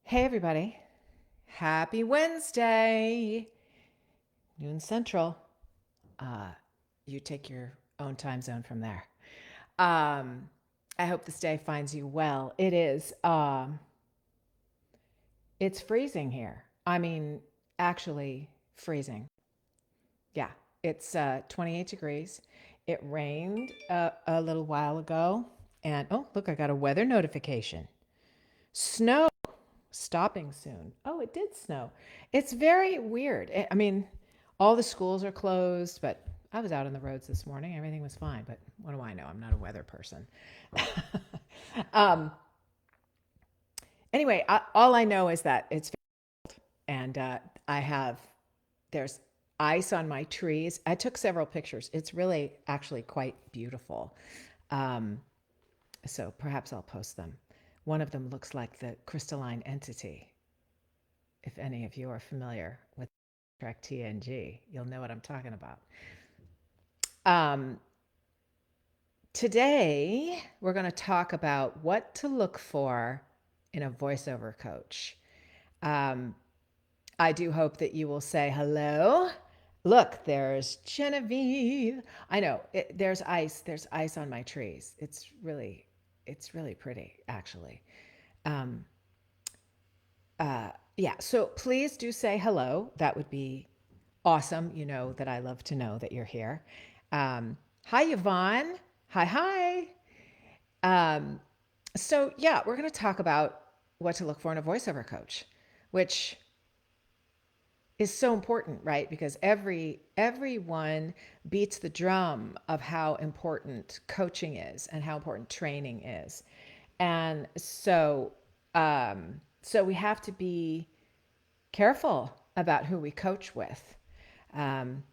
Hey, everybody. Happy Wednesday, noon central. Uh, you take your own time zone from there. Um, I hope this day finds you well. It's freezing here. I mean, actually freezing. Yeah, it's 28 degrees. It rained a little while ago. And oh, look, I got a weather notification. Snow stopping soon. Oh, it did snow. It's very weird. I mean, all the schools are closed, but I was out on the roads this morning. Everything was fine. But what do I know? I'm not a weather person. um, anyway, all I know is that it's and I have there's ice on my trees. I took several pictures. It's really actually quite beautiful. Um, so perhaps I'll post them. One of them looks like the crystalline entity. If any of you are familiar with track TNG, you'll know what I'm talking about. Um, Today, we're going to talk about what to look for in a voiceover coach. Um, I do hope that you will say hello. Look, there's Genevieve. I know there's ice. There's ice on my trees. It's really pretty, actually. Um, yeah. So please do say hello. That would be awesome. You know that I love to know that you're here. Hi, Yvonne. Hi, hi. Um, so, yeah, we're going to talk about what to look for in a voiceover coach, which is so important, right? Because everyone beats the drum of how important coaching is and how important training is, and so we have to be careful about who we coach with. Um,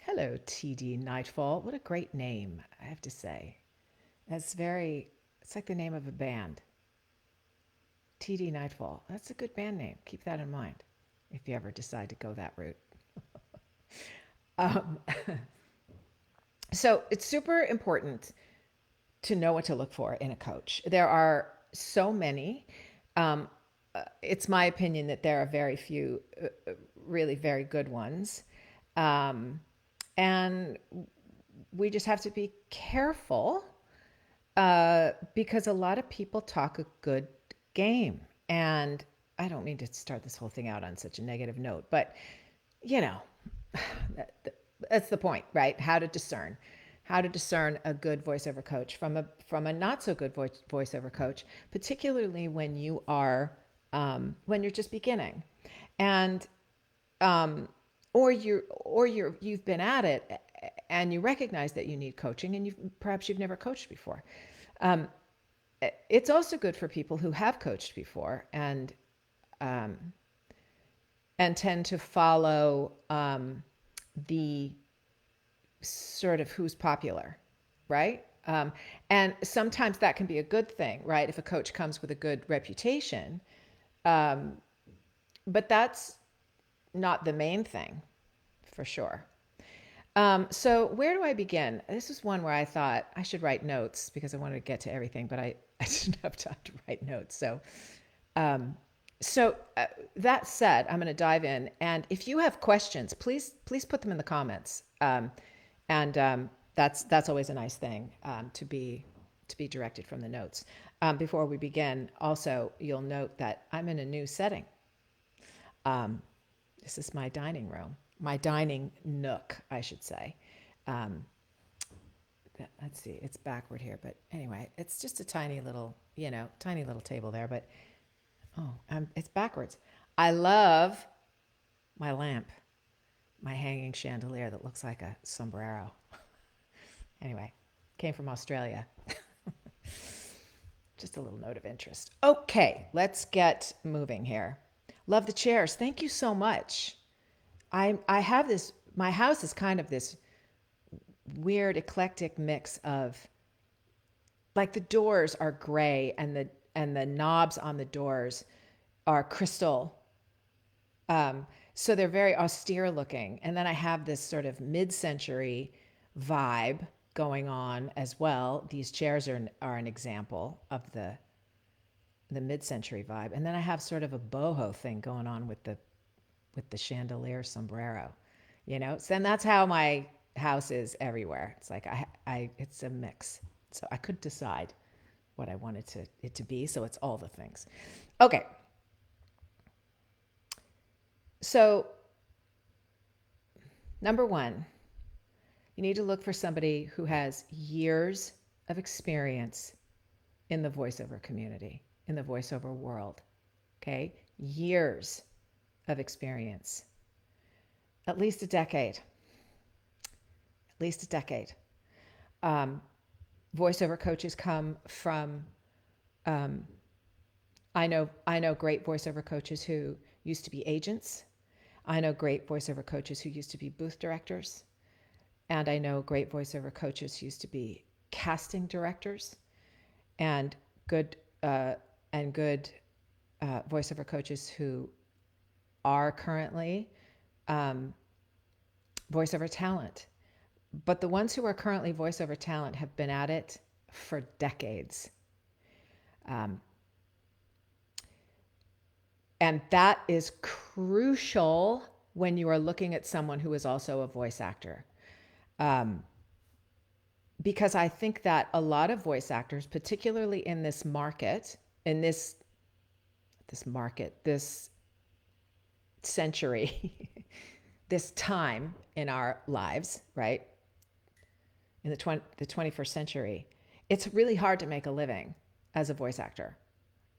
Hello, TD Nightfall. What a great name, I have to say. It's like the name of a band. TD Nightfall. That's a good band name. Keep that in mind if you ever decide to go that route. Um, so it's super important to know what to look for in a coach. There are so many. Um, it's my opinion that there are very few really very good ones. Um, and we just have to be careful because a lot of people talk a good game. And I don't mean to start this whole thing out on such a negative note, but you know, that, that's the point, right? How to discern a good voiceover coach from a not so good voiceover coach, particularly when you're just beginning, and um, you've been at it and you recognize that you need coaching and you've never coached before. Um, it's also good for people who have coached before um, and tend to follow the sort of who's popular, right? And sometimes that can be a good thing, right? If a coach comes with a good reputation, um, but that's not the main thing for sure. So where do I begin? This is one where I thought I should write notes because I wanted to get to everything, but I didn't have time to write notes. Um, so that said, I'm going to dive in, and if you have questions, please put them in the comments. And that's always a nice thing to be directed from the notes. Before we begin, also you'll note that I'm in a new setting. Um, this is my dining room, my dining nook, I should say. Um, let's see, it's backward here, but anyway, it's just a tiny little table there. But it's backwards. I love my lamp, my hanging chandelier that looks like a sombrero. Anyway, came from Australia. Just a little note of interest. Okay, let's get moving here. Love the chairs. Thank you so much. I have this. My house is kind of this weird eclectic mix of, like, the doors are gray and the knobs on the doors are crystal. So they're very austere looking. And then I have this sort of mid-century vibe going on as well. These chairs are an example the mid-century vibe. And then I have sort of a boho thing going on with the chandelier sombrero, you know? So, and that's how my house is everywhere. It's like it's a mix. So I could decide what I wanted it to be. So it's all the things. Okay. So number one, you need to look for somebody who has years of experience in the voiceover community, in the voiceover world. Okay? Years of experience. At least a decade. At least a decade. Voiceover coaches come from, I know great voiceover coaches who used to be agents. I know great voiceover coaches who used to be booth directors. And I know great voiceover coaches who used to be casting directors, and good voiceover coaches who are currently voiceover talent. But the ones who are currently voiceover talent have been at it for decades. And that is crucial when you are looking at someone who is also a voice actor. Because I think that a lot of voice actors, particularly in this market, in this century, this time in our lives, right? In the 21st century, it's really hard to make a living as a voice actor.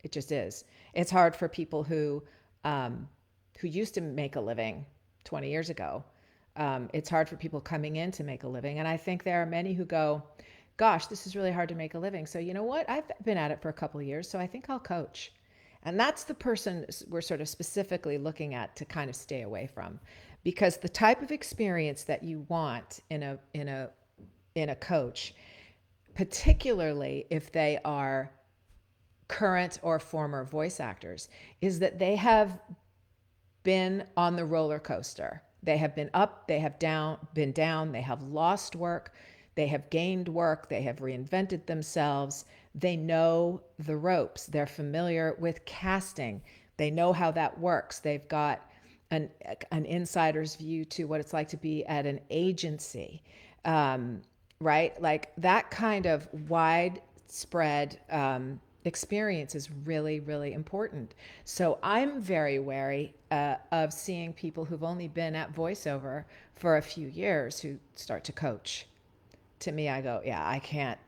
It just is. It's hard for people who used to make a living 20 years ago. It's hard for people coming in to make a living. And I think there are many who go, gosh, this is really hard to make a living. So you know what? I've been at it for a couple of years, so I think I'll coach. And that's the person we're sort of specifically looking at to kind of stay away from. Because the type of experience that you want in a coach, particularly if they are current or former voice actors, is that they have been on the roller coaster. They have been up, they have been down, they have lost work, they have gained work, they have reinvented themselves. They know the ropes. They're familiar with casting. They know how that works. They've got an insider's view to what it's like to be at an agency, right? Like that kind of widespread experience is really, really important. So I'm very wary of seeing people who've only been at voiceover for a few years who start to coach. To me, I go, yeah, I can't.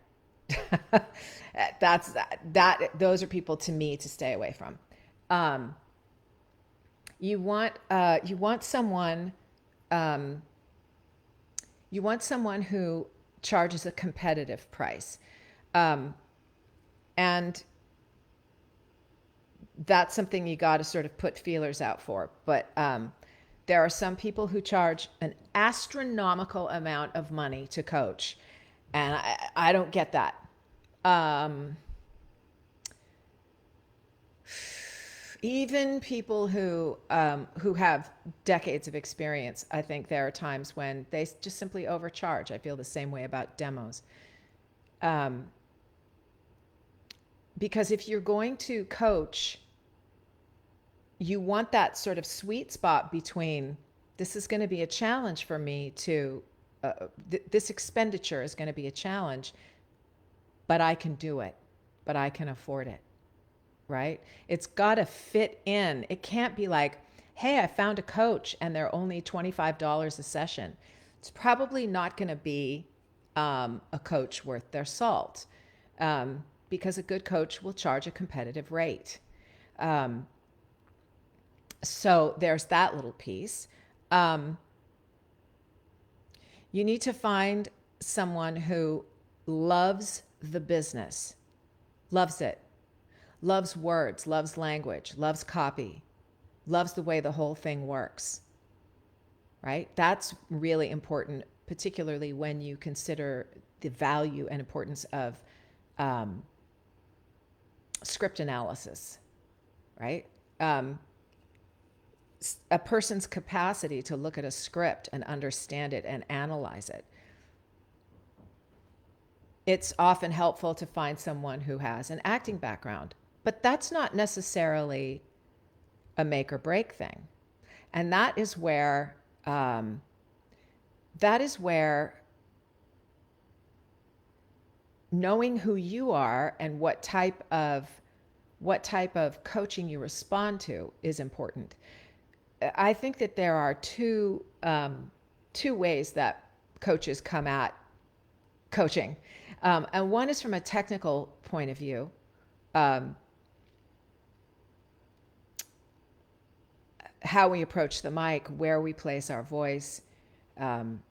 Those are people to me to stay away from. You want someone who charges a competitive price. And that's something you got to sort of put feelers out for. But there are some people who charge an astronomical amount of money to coach. And I don't get that. Even people who have decades of experience, I think there are times when they just simply overcharge. I feel the same way about demos. Because if you're going to coach, you want that sort of sweet spot between, this is going to be a challenge for me to, this expenditure is going to be a challenge, but I can do it, but I can afford it, right? It's got to fit in. It can't be like, hey, I found a coach and they're only $25 a session. It's probably not going to be a coach worth their salt. Because a good coach will charge a competitive rate. So there's that little piece. You need to find someone who loves the business, loves it, loves words, loves language, loves copy, loves the way the whole thing works, right? That's really important, particularly when you consider the value and importance of script analysis, right? A person's capacity to look at a script and understand it and analyze it. It's often helpful to find someone who has an acting background, but that's not necessarily a make or break thing. And um, that is where knowing who you are and what type of coaching you respond to is important. I think that there are two ways that coaches come at coaching, and one is from a technical point of view. Um, how we approach the mic, where we place our voice, um,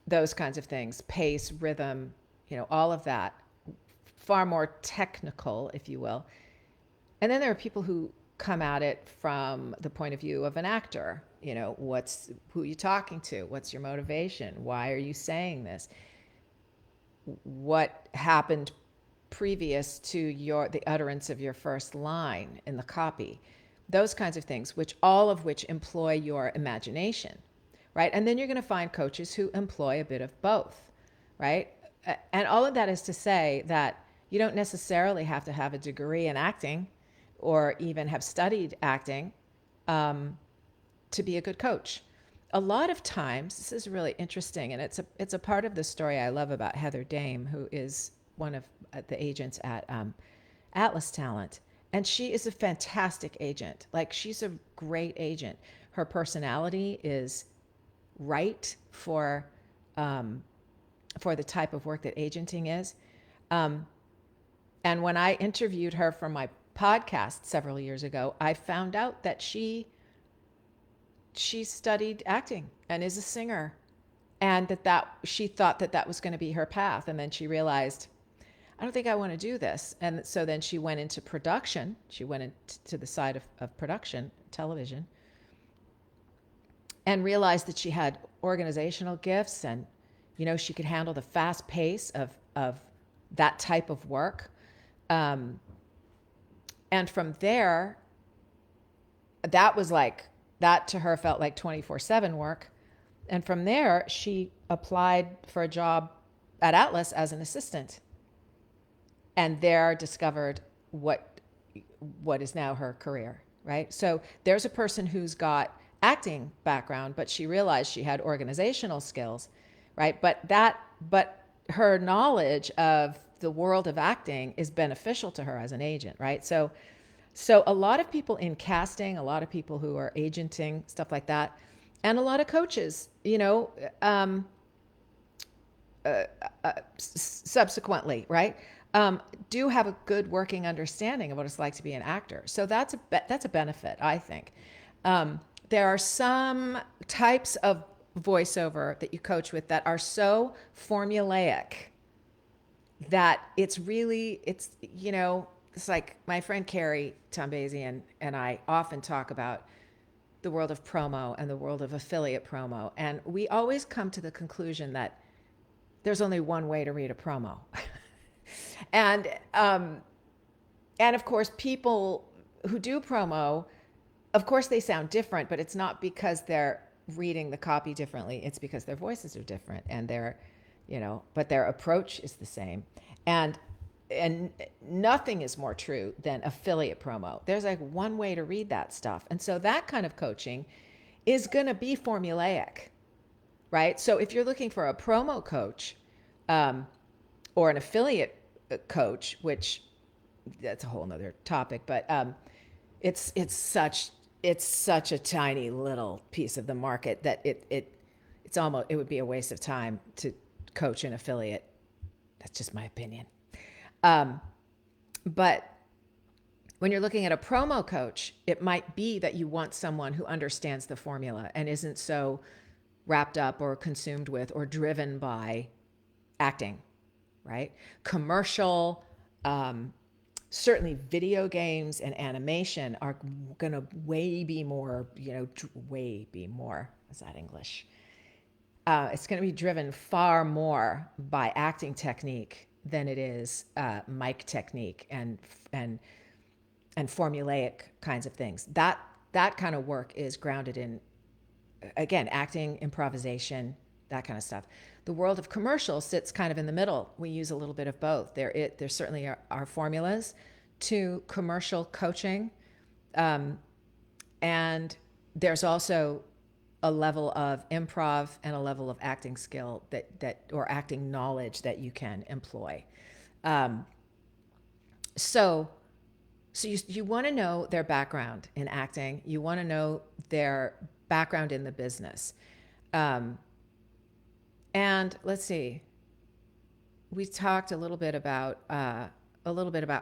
those kinds of things, pace, rhythm, all of that, far more technical, if you will. And then there are people who come at it from the point of view of an actor. Who are you talking to? What's your motivation? Why are you saying this? What happened previous to the utterance of your first line in the copy? Those kinds of things, all of which employ your imagination, right? And then you're going to find coaches who employ a bit of both, right? And all of that is to say that you don't necessarily have to have a degree in acting or even have studied acting to be a good coach. A lot of times, this is really interesting, and it's a part of the story I love about Heather Dame, who is one of the agents at Atlas Talent. And she is a fantastic agent. Like, she's a great agent. Her personality is right for the type of work that agenting is. And when I interviewed her for my podcast several years ago, I found out that she studied acting and is a singer, and that she thought that was going to be her path. And then she realized, I don't think I want to do this. And so then she went into production. She went into the side of production, television, and realized that she had organizational gifts, and she could handle the fast pace of that type of work. And from there, that to her felt like 24/7 work. And from there, she applied for a job at Atlas as an assistant, and there discovered what is now her career, right? So there's a person who's got acting background, but she realized she had organizational skills, right? But her knowledge of the world of acting is beneficial to her as an agent, right? So a lot of people in casting, a lot of people who are agenting, stuff like that, and a lot of coaches, subsequently, right, do have a good working understanding of what it's like to be an actor. So that's a benefit, I think. There are some types of voiceover that you coach with that are so formulaic that it's like my friend Carrie Tombazian and I often talk about the world of promo and the world of affiliate promo. And we always come to the conclusion that there's only one way to read a promo. and of course, people who do promo, of course, they sound different, but it's not because they're reading the copy differently. It's because their voices are different, and but their approach is the same. And nothing is more true than affiliate promo. There's like one way to read that stuff. And so that kind of coaching is going to be formulaic, right? So if you're looking for a promo coach or an affiliate coach, which that's a whole nother topic, but it's such a tiny little piece of the market that it would be a waste of time to coach an affiliate. That's just my opinion. But when you're looking at a promo coach, it might be that you want someone who understands the formula and isn't so wrapped up or consumed with or driven by acting, right? Commercial, certainly video games and animation are going to way be more, is that English? It's going to be driven far more by acting technique than it is mic technique and formulaic kinds of things. That kind of work is grounded in, again, acting, improvisation, that kind of stuff. The world of commercial sits kind of in the middle. We use a little bit of both. There certainly are formulas to commercial coaching. And there's also a level of improv and a level of acting skill or acting knowledge that you can employ. Um, so you want to know their background in acting. You want to know their background in the business. Um, and let's see, we talked a little bit about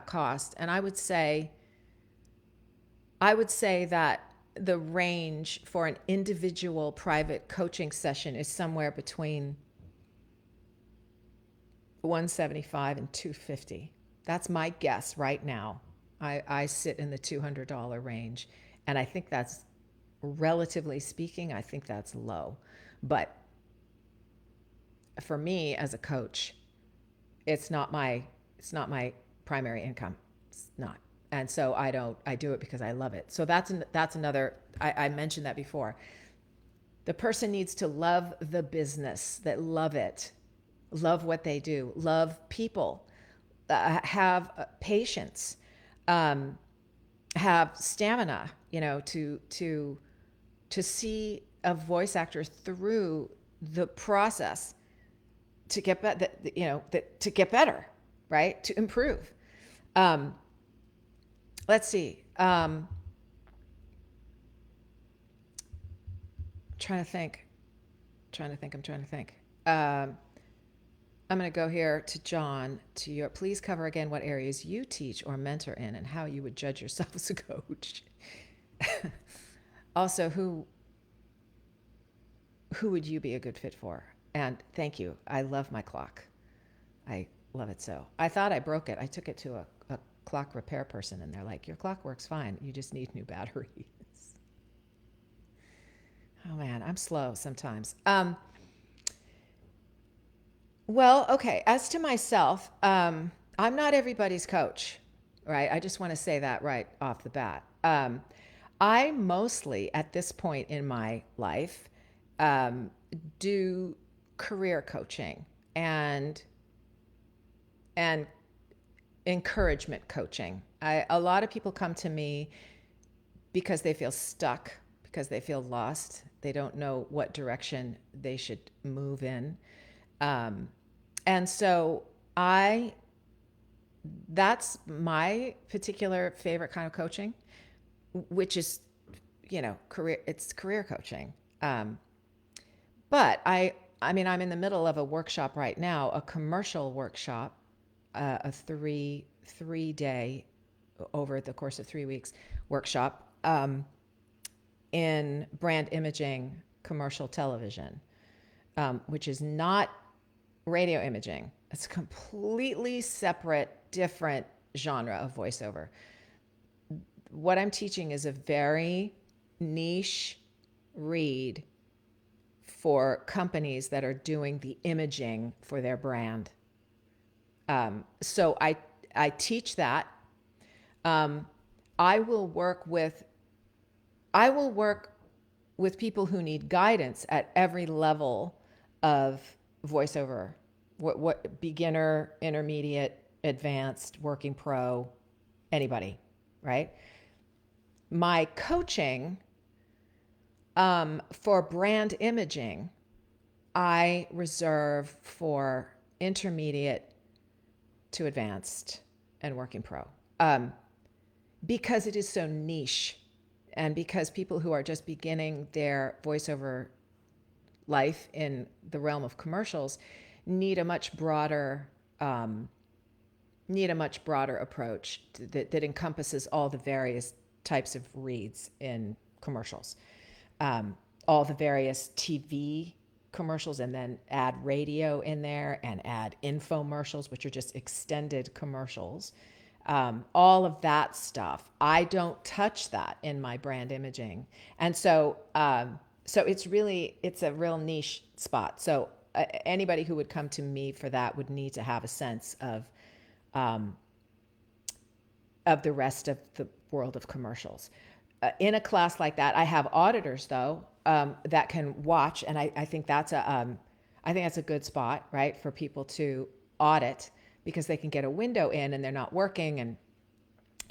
cost, and I would say that the range for an individual private coaching session is somewhere between 175 and 250. That's my guess right now. I sit in the $200 range, and I think that's, relatively speaking, I think that's low. But for me as a coach, it's not my primary income. It's not. And so I do it because I love it. So that's another, I mentioned that before. The person needs to love the business, that love it, love what they do, love people, have patience, have stamina, to see a voice actor through the process to get better, to get better, right? To improve. Let's see. Trying to think. I'm trying to think. I'm going to go here to John. Please cover again what areas you teach or mentor in, and how you would judge yourself as a coach. Also, who would you be a good fit for? And thank you. I love my clock. I love it so. I thought I broke it. I took it to a clock repair person, and they're like, your clock works fine. You just need new batteries. Oh man, I'm slow sometimes. Well, okay. As to myself, I'm not everybody's coach, right? I just want to say that right off the bat. I mostly, at this point in my life, do career coaching and encouragement coaching. A lot of people come to me because they feel stuck, because they feel lost. They don't know what direction they should move in. And so that's my particular favorite kind of coaching, which is, it's career coaching. But I'm in the middle of a workshop right now, a commercial workshop, a three-day, over the course of 3 weeks workshop, in brand imaging commercial television, which is not radio imaging. It's a completely separate, different genre of voiceover. What I'm teaching is a very niche read for companies that are doing the imaging for their brand. So I teach that. I will work with people who need guidance at every level of voiceover. What beginner, intermediate, advanced, working pro, anybody, right? My coaching, for brand imaging, I reserve for intermediate to advanced and working pro, because it is so niche, and because people who are just beginning their voiceover life in the realm of commercials need a much broader approach that encompasses all the various types of reads in commercials, all the various TV commercials, and then add radio in there and add infomercials, which are just extended commercials. All of that stuff. I don't touch that in my brand imaging. And so it's a real niche spot. So anybody who would come to me for that would need to have a sense of the rest of the world of commercials. In a class like that, I have auditors though, that can watch. And I think that's a good spot, right, for people to audit, because they can get a window in and they're not working, and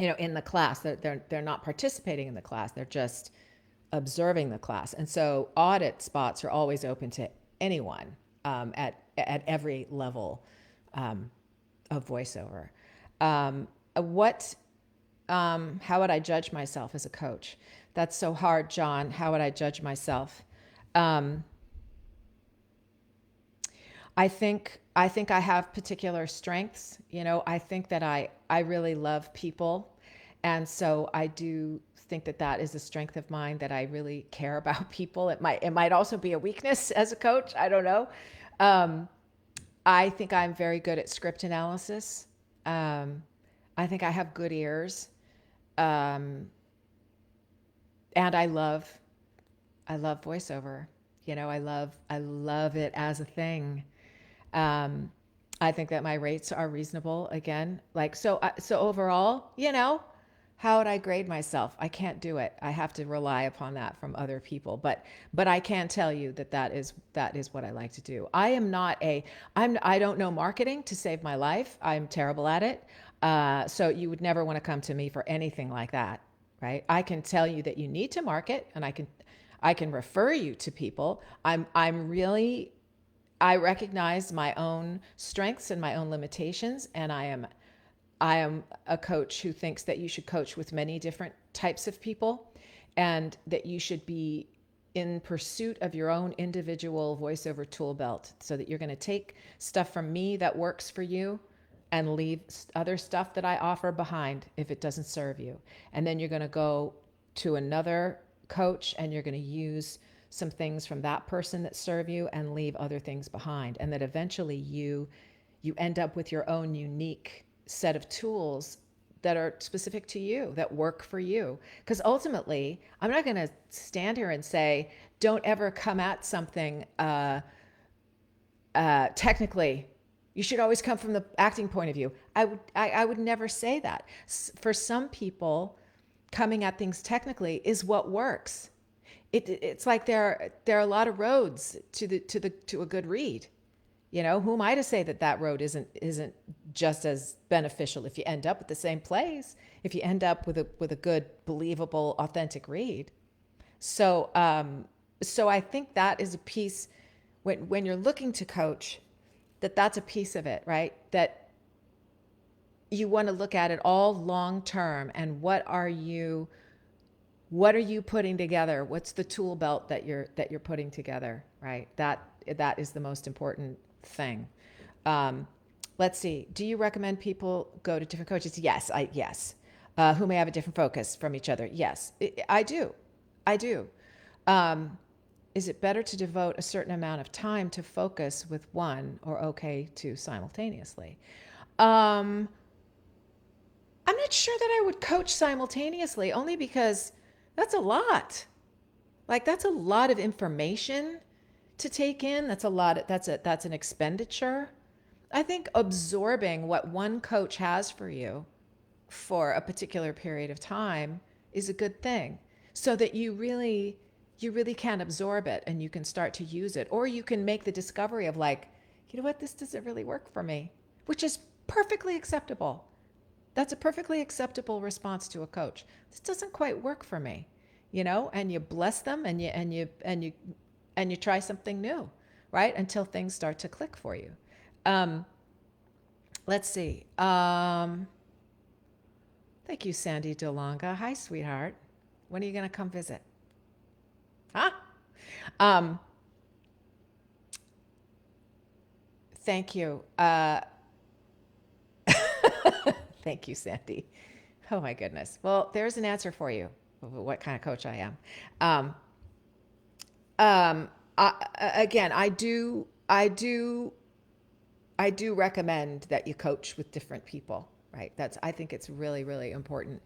in the class. They're not participating in the class. They're just observing the class. And so audit spots are always open to anyone at every level of voiceover. What How would I judge myself as a coach? That's so hard, John. How would I judge myself? Um, I think I have particular strengths. I think that I really love people, and so I do think that that is a strength of mine, that I really care about people. It might also be a weakness as a coach. I don't know. Um, I think I'm very good at script analysis. Um, I think I have good ears, um, and I love voiceover. I love it as a thing. Um, I think that my rates are reasonable again. So overall, how would I grade myself? I can't do it. I have to rely upon that from other people. But I can tell you that is what I like to do. I don't know marketing to save my life. I'm terrible at it. So you would never want to come to me for anything like that, right? I can tell you that you need to market, and I can refer you to people. I recognize my own strengths and my own limitations, and I am a coach who thinks that you should coach with many different types of people, and that you should be in pursuit of your own individual voiceover tool belt, so that you're going to take stuff from me that works for you and leave other stuff that I offer behind if it doesn't serve you. And then you're going to go to another coach, and you're going to use some things from that person that serve you and leave other things behind. And that eventually you end up with your own unique set of tools that are specific to you, that work for you. Because ultimately, I'm not going to stand here and say, don't ever come at something technically. You should always come from the acting point of view. I would never say that. For some people, coming at things technically is what works. It's like there are a lot of roads to a good read. Who am I to say that road isn't just as beneficial if you end up at the same place, if you end up with a good, believable, authentic read. So I think that is a piece, when you're looking to coach, that's a piece of it, right? That you want to look at it all long term, and what are you putting together? What's the tool belt that you're putting together, right? That is the most important thing. Um, let's see. Do you recommend people go to different coaches? Yes. Who may have a different focus from each other? Yes, I do. I do. Um, is it better to devote a certain amount of time to focus with one, or okay to simultaneously? Um, I'm not sure that I would coach simultaneously, only because that's a lot. Like, that's a lot of information to take in. That's an expenditure. I think absorbing what one coach has for you for a particular period of time is a good thing, so that you really can absorb it, and you can start to use it, or you can make the discovery of, like, you know what, this doesn't really work for me, which is perfectly acceptable. That's a perfectly acceptable response to a coach. This doesn't quite work for me, and you bless them, and you try something new, right? Until things start to click for you. Um, let's see. Thank you, Sandy DeLonga. Hi, sweetheart. When are you going to come visit? Huh? Um, thank you. Thank you, Sandy. Oh my goodness. Well, there's an answer for you of what kind of coach I am. Um, um, again, I do recommend that you coach with different people, right? I think it's really, really important.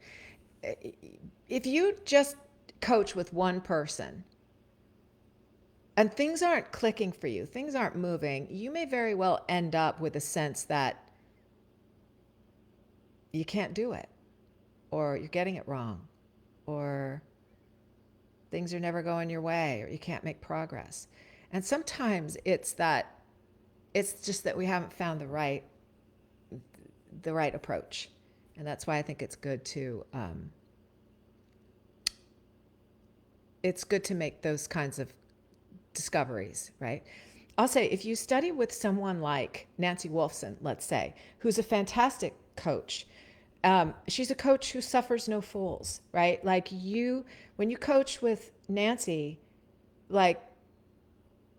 If you just coach with one person and things aren't clicking for you, things aren't moving, you may very well end up with a sense that you can't do it, or you're getting it wrong, or things are never going your way, or you can't make progress. And sometimes it's just that we haven't found the right approach. And that's why I think it's good to make those kinds of discoveries, right? I'll say if you study with someone like Nancy Wolfson, let's say, who's a fantastic coach, she's a coach who suffers no fools, right? Like when you coach with Nancy, like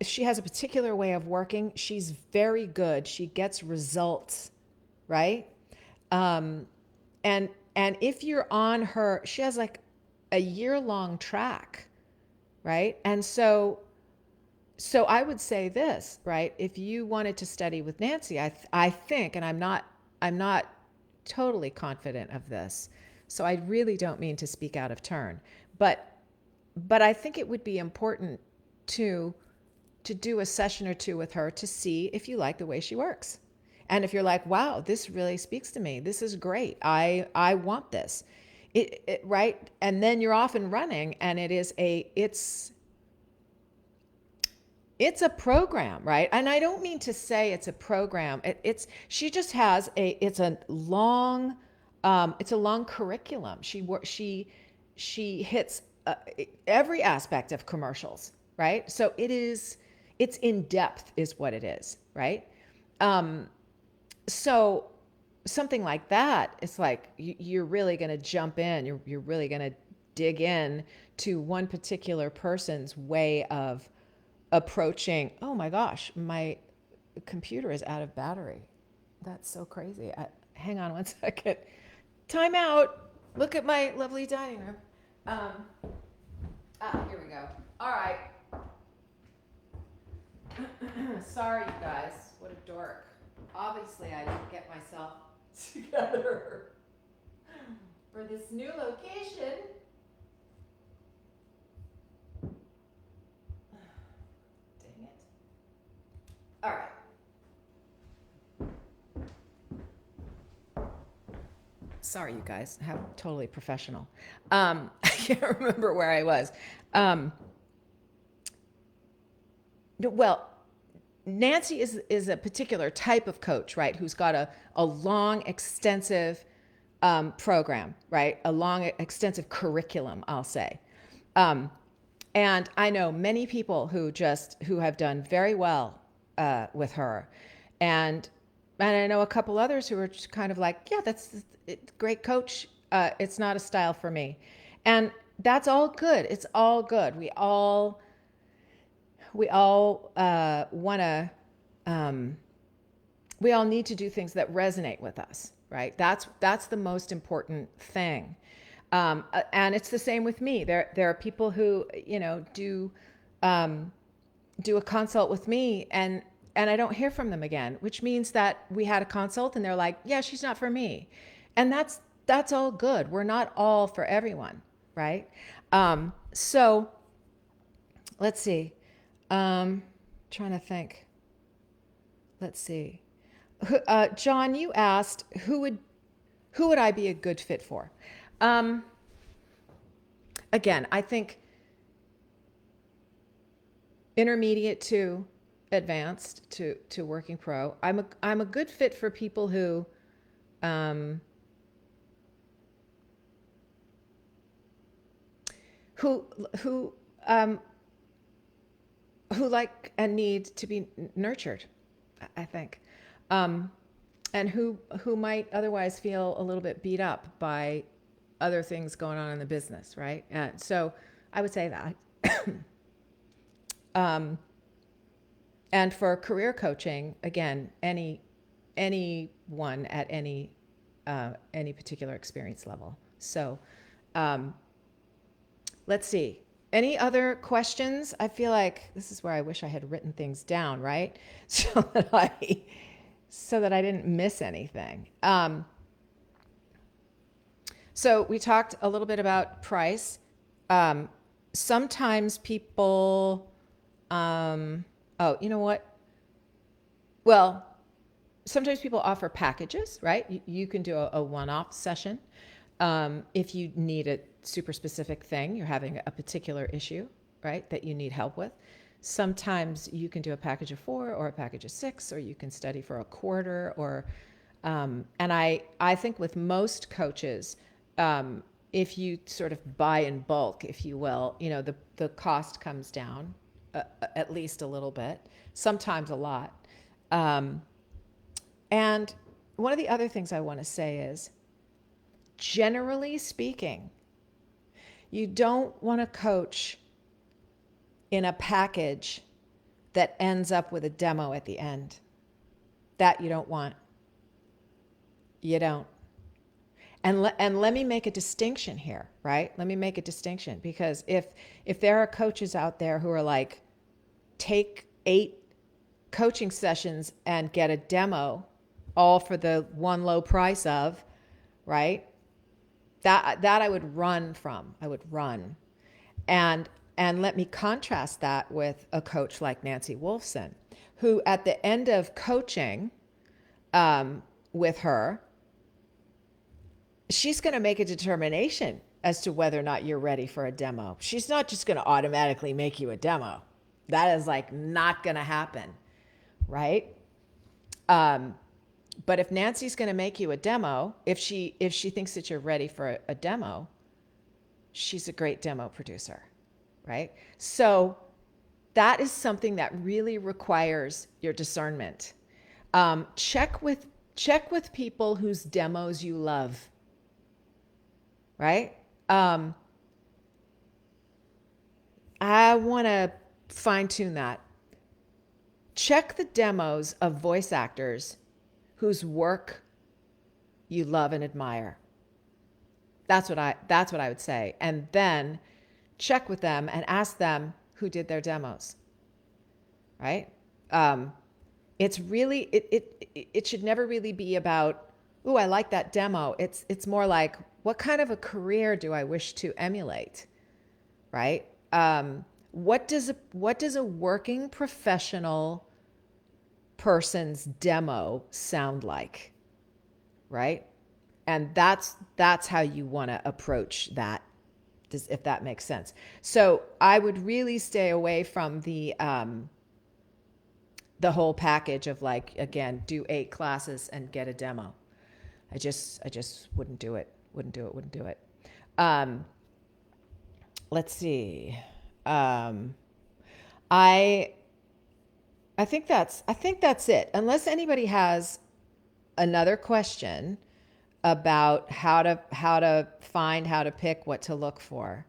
she has a particular way of working. She's very good. She gets results, right? Um, and if you're on her, she has like a year-long track, right? And so I would say this, right? If you wanted to study with Nancy, I think, and I'm not totally confident of this, so I really don't mean to speak out of turn, but I think it would be important to do a session or two with her to see if you like the way she works. And if you're like, wow, this really speaks to me. This is great. I want this. Right? And then you're off and running, and it's a program, right? And I don't mean to say it's a program. She just has it's a long curriculum. She hits every aspect of commercials, right? So it's in depth is what it is, right? So something like that, it's like you're really going to jump in. You're really going to dig in to one particular person's way of approaching. Oh my gosh, my computer is out of battery. That's so crazy. Hang on one second. Time out. Look at my lovely dining room. Here we go. All right. Sorry, you guys. What a dork. Obviously, I didn't get myself together for this new location. Dang it. All right. Sorry, you guys. How totally professional. I can't remember where I was. Well, Nancy is a particular type of coach, right? Who's got a long, extensive program, right? A long, extensive curriculum, I'll say. And I know many people who have done very well with her, and I know a couple others who are just kind of like, yeah, that's great coach. It's not a style for me, and that's all good. It's all good. We all want to. We all need to do things that resonate with us, right? That's the most important thing. And it's the same with me. There are people who do a consult with me, and I don't hear from them again, which means that we had a consult and they're like, yeah, she's not for me, and that's all good. We're not all for everyone, right? So let's see. Trying to think. Let's see. John, you asked who would I be a good fit for? Again, I think intermediate to advanced to working pro. I'm a good fit for people um, who who um, who like and need to be nurtured, I think, and who might otherwise feel a little bit beat up by other things going on in the business, right? And so I would say that. um, and for career coaching, again, anyone at any particular experience level. So um, let's see. Any other questions? I feel like this is where I wish I had written things down, right? So that I didn't miss anything. So we talked a little bit about price. Sometimes people, oh, you know what? Well, sometimes people offer packages, right? You can do a one-off session. If you need a super specific thing, you're having a particular issue, right, that you need help with. Sometimes you can do a package of 4 or a package of 6, or you can study for a quarter, or And I think with most coaches, if you sort of buy in bulk, if you will, the cost comes down at least a little bit, sometimes a lot. Um, and one of the other things I want to say is, generally speaking, you don't want to coach in a package that ends up with a demo at the end. That you don't want. You don't. And let me make a distinction here, right? Let me make a distinction, because if there are coaches out there who are like, take 8 coaching sessions and get a demo, all for the one low price of, right? That I would run from. I would run. And let me contrast that with a coach like Nancy Wolfson, who at the end of coaching with her, she's going to make a determination as to whether or not you're ready for a demo. She's not just going to automatically make you a demo. That is like not going to happen, right? But if Nancy's going to make you a demo, if she thinks that you're ready for a demo, she's a great demo producer, right? So that is something that really requires your discernment. Check with people whose demos you love, right? I want to fine tune that. Check the demos of voice actors whose work you love and admire. That's what I would say. And then check with them and ask them who did their demos. Right? It's really it should never really be about, ooh, I like that demo. It's more like, what kind of a career do I wish to emulate? Right? What does a working professional person's demo sound like? Right? And that's how you want to approach that, if that makes sense. So I would really stay away from the whole package of, like, again, do 8 classes and get a demo. I just wouldn't do it. Wouldn't do it. Let's see. I think that's it. Unless anybody has another question about how to find, how to pick, what to look for.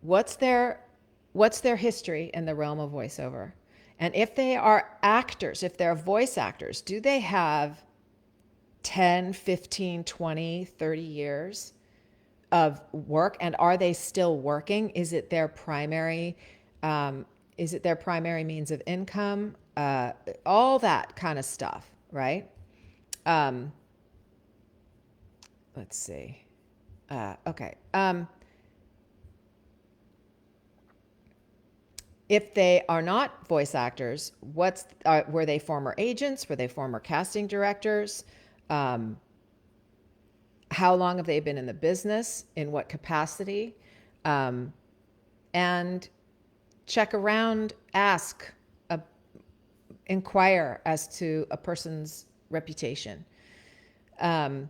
What's their history in the realm of voiceover? And if they are actors, if they're voice actors, do they have 10, 15, 20, 30 years of work? And are they still working? Is it their primary means of income? All that kind of stuff, right? Let's see. Okay. If they are not voice actors, were they former agents? Were they former casting directors? How long have they been in the business? In what capacity? And check around, ask, inquire as to a person's reputation. And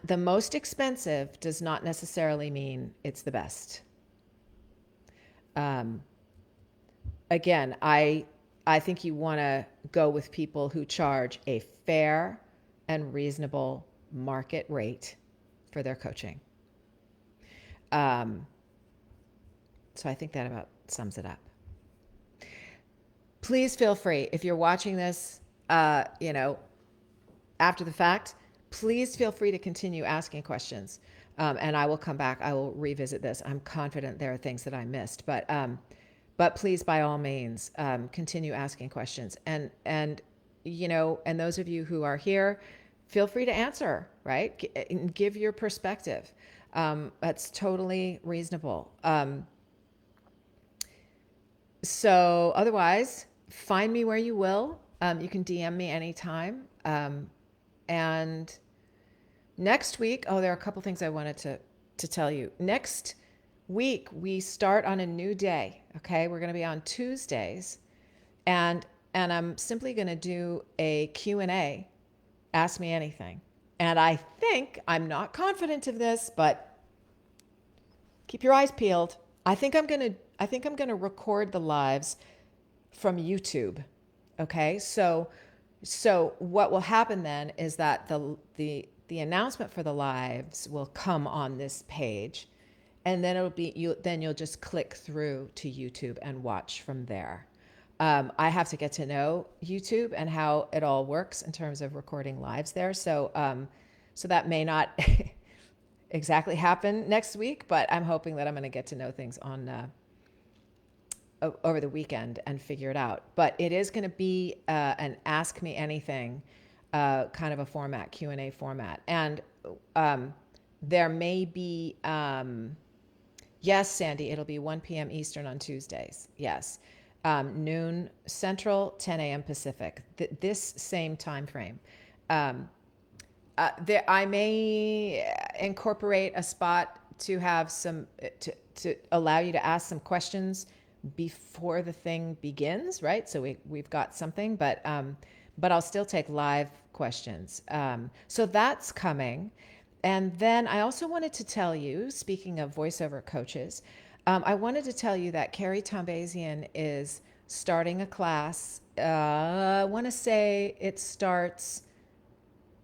the most expensive does not necessarily mean it's the best. Again, I think you want to go with people who charge a fair and reasonable market rate for their coaching. So I think that about sums it up. Please feel free, if you're watching this, after the fact, please feel free to continue asking questions. And I will come back. I will revisit this. I'm confident there are things that I missed, but please, by all means, continue asking questions. And those of you who are here, feel free to answer, right? Give your perspective. That's totally reasonable. So otherwise, find me where you will. You can DM me anytime. And next week, there are a couple things I wanted to tell you. Next week, we start on a new day. Okay, we're going to be on Tuesdays, and and I'm simply going to do a Q&A, ask me anything. And I think, I'm not confident of this, but keep your eyes peeled. I think I'm going to record the lives from YouTube. Okay? So what will happen then is that the announcement for the lives will come on this page, and then you'll just click through to YouTube and watch from there. I have to get to know YouTube and how it all works in terms of recording lives there. So that may not exactly happen next week, but I'm hoping that I'm going to get to know things on over the weekend and figure it out. But it is going to be an Ask Me Anything kind of a format, Q&A format. And there may be, yes, Sandy, it'll be 1 p.m. Eastern on Tuesdays. Yes. Noon Central, 10 a.m. Pacific, this same time frame. I may incorporate a spot to have some, to allow you to ask some questions before the thing begins, right? So we've got something, but I'll still take live questions. So that's coming. And then I also wanted to tell you, speaking of voiceover coaches, I wanted to tell you that Carrie Tombazian is starting a class. I want to say it starts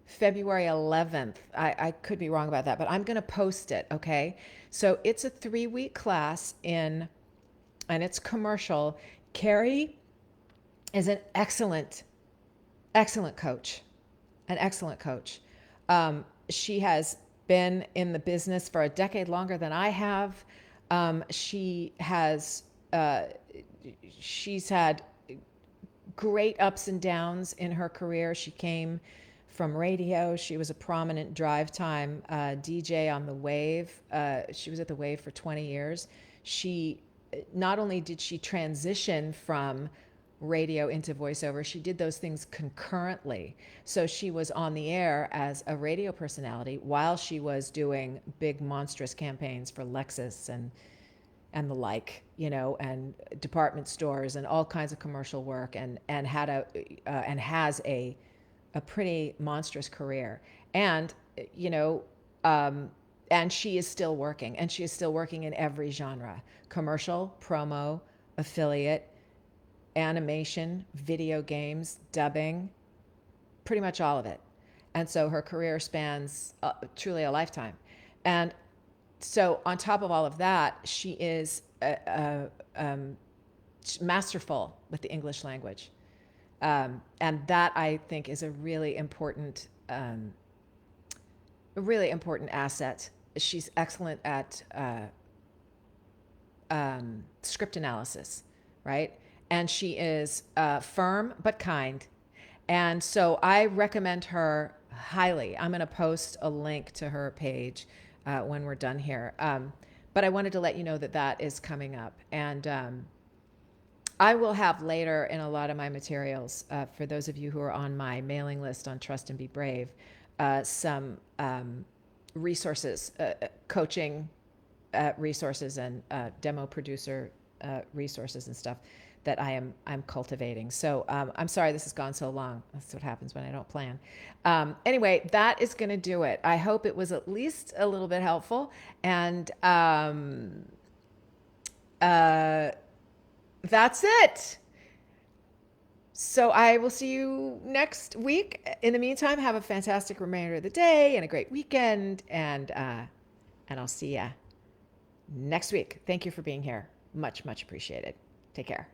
February 11th. I could be wrong about that, but I'm going to post it, okay? So it's a 3-week class and it's commercial. Carrie is an excellent coach, an excellent coach. She has been in the business for a decade longer than I have. She's had great ups and downs in her career. She came from radio. She was a prominent drive time DJ on the Wave. She was at the Wave for 20 years. She not only did she transition from radio into voiceover, she did those things concurrently. So she was on the air as a radio personality while she was doing big monstrous campaigns for Lexus and the like, and department stores and all kinds of commercial work, and has a pretty monstrous career. And and she is still working, and she is still working in every genre: commercial, promo, affiliate, animation, video games, dubbing, pretty much all of it. And so her career spans truly a lifetime. And so on top of all of that, she is masterful with the English language. And that, I think, is a really important asset. She's excellent at script analysis, right? And she is firm but kind. And so I recommend her highly. I'm going to post a link to her page when we're done here. But I wanted to let you know that that is coming up. And I will have later in a lot of my materials, for those of you who are on my mailing list on Trust and Be Brave, some resources, coaching resources, and demo producer resources and stuff that I'm cultivating. So I'm sorry this has gone so long. That's what happens when I don't plan. Anyway, that is going to do it. I hope it was at least a little bit helpful. And that's it. So I will see you next week. In the meantime, have a fantastic remainder of the day and a great weekend. And I'll see ya next week. Thank you for being here. Much, much appreciated. Take care.